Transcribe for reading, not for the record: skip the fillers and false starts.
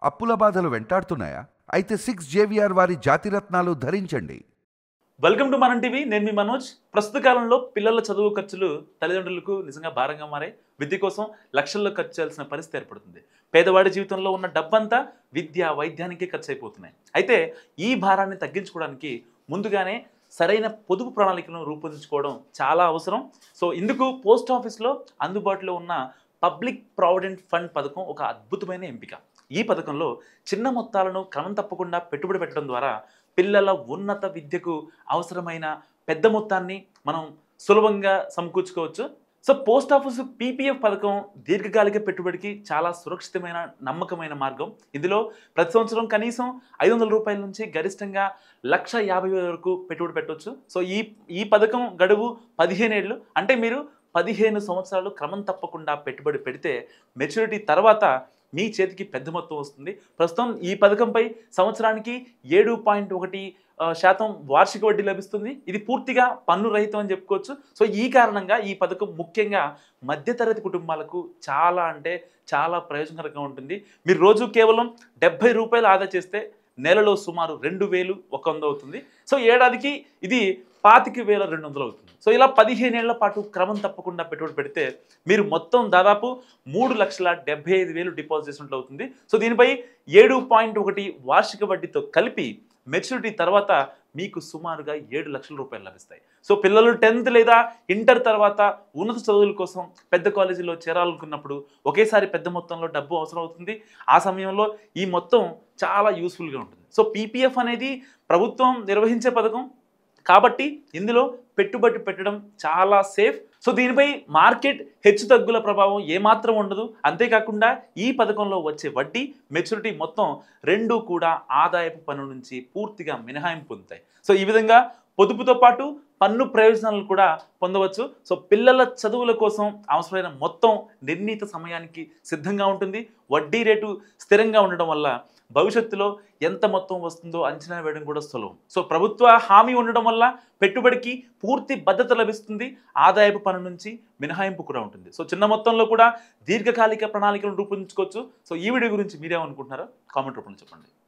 అప్పుల బాధలు వెంటాడుతున్నాయా? అయితే 6 జేవిఆర్ వారి జాతిరత్నాలు ధరించండి. వెల్కమ్ టు మనం టీవీ. నేను మీ మనోజ్. ప్రస్తుత కాలంలో పిల్లల చదువు ఖర్చులు తల్లిదండ్రులకు నిజంగా భారంగా మారాయి. విద్య కోసం లక్షల్లో ఖర్చు చేయాల్సిన పరిస్థితి ఏర్పడుతుంది. పేదవాడి జీవితంలో ఉన్న డబ్బంతా విద్య, వైద్యానికే ఖర్చు అయిపోతున్నాయి. అయితే ఈ భారాన్ని తగ్గించుకోవడానికి ముందుగానే సరైన పొదుపు ప్రణాళికలను రూపొందించుకోవడం చాలా అవసరం. సో ఇందుకు పోస్ట్ ఆఫీస్లో అందుబాటులో ఉన్న పబ్లిక్ ప్రావిడెంట్ ఫండ్ పథకం ఒక అద్భుతమైన ఎంపిక. ఈ పథకంలో చిన్న మొత్తాలను క్రమం తప్పకుండా పెట్టుబడి పెట్టడం ద్వారా పిల్లల ఉన్నత విద్యకు అవసరమైన పెద్ద మొత్తాన్ని మనం సులభంగా సమకూర్చుకోవచ్చు. సో పోస్ట్ ఆఫీస్ పీపీఎఫ్ పథకం దీర్ఘకాలిక పెట్టుబడికి చాలా సురక్షితమైన, నమ్మకమైన మార్గం. ఇందులో ప్రతి సంవత్సరం కనీసం 500 రూపాయల నుంచి గరిష్టంగా 1,50,000 వరకు పెట్టుబడి పెట్టవచ్చు. సో ఈ పథకం గడువు 15 ఏళ్ళు. అంటే మీరు 15 సంవత్సరాలు క్రమం తప్పకుండా పెట్టుబడి పెడితే మెచ్యూరిటీ తర్వాత మీ చేతికి పెద్ద మొత్తం వస్తుంది. ప్రస్తుతం ఈ పథకంపై సంవత్సరానికి 7.1% వార్షిక వడ్డీ లభిస్తుంది. ఇది పూర్తిగా పన్ను రహితం అని చెప్పుకోవచ్చు. సో ఈ కారణంగా ఈ పథకం ముఖ్యంగా మధ్యతరగతి కుటుంబాలకు చాలా అంటే చాలా ప్రయోజనకరంగా ఉంటుంది. మీరు రోజు కేవలం 70 రూపాయలు ఆదా చేస్తే నెలలో సుమారు 2,100 అవుతుంది. సో ఏడాదికి ఇది 25,200 అవుతుంది. సో ఇలా 15 ఏళ్ల పాటు క్రమం తప్పకుండా పెట్టుబడి పెడితే మీరు మొత్తం దాదాపు 3,75,000 డిపాజిట్ చేసినట్లు అవుతుంది. సో దీనిపై 7.1 వార్షిక వడ్డీతో కలిపి మెచ్యూరిటీ తర్వాత మీకు సుమారుగా 7 లక్షల రూపాయలు లభిస్తాయి. సో పిల్లలు 10th లేదా ఇంటర్ తర్వాత ఉన్నత చదువుల కోసం పెద్ద కాలేజీలో చేరాలనుకున్నప్పుడు ఒకేసారి పెద్ద మొత్తంలో డబ్బు అవసరం అవుతుంది. ఆ సమయంలో ఈ మొత్తం చాలా యూస్ఫుల్గా ఉంటుంది. సో పీపీఎఫ్ అనేది ప్రభుత్వం నిర్వహించే పథకం కాబట్టి ఇందులో పెట్టుబడి పెట్టడం చాలా సేఫ్. సో దీనిపై మార్కెట్ హెచ్చుతగ్గుల ప్రభావం ఏమాత్రం ఉండదు. అంతేకాకుండా ఈ పథకంలో వచ్చే వడ్డీ, మెచ్యూరిటీ మొత్తం రెండూ కూడా ఆదాయపు పన్ను నుంచి పూర్తిగా మినహాయింపు పొందుతాయి. సో ఈ విధంగా పొదుపుతో పాటు పన్ను ప్రయోజనాలను కూడా పొందవచ్చు. సో పిల్లల చదువుల కోసం అవసరమైన మొత్తం నిర్ణీత సమయానికి సిద్ధంగా ఉంటుంది. వడ్డీ రేటు స్థిరంగా ఉండడం వల్ల భవిష్యత్తులో ఎంత మొత్తం వస్తుందో అంచనా వేయడం కూడా సులభం. సో ప్రభుత్వ హామీ ఉండడం వల్ల పెట్టుబడికి పూర్తి భద్రత లభిస్తుంది. ఆదాయపు పన్ను నుంచి మినహాయింపు కూడా ఉంటుంది. సో చిన్న మొత్తంలో కూడా దీర్ఘకాలిక ప్రణాళికలను రూపొందించుకోవచ్చు. సో ఈ వీడియో గురించి మీరేమనుకుంటున్నారో కామెంట్ రూపంలో చెప్పండి.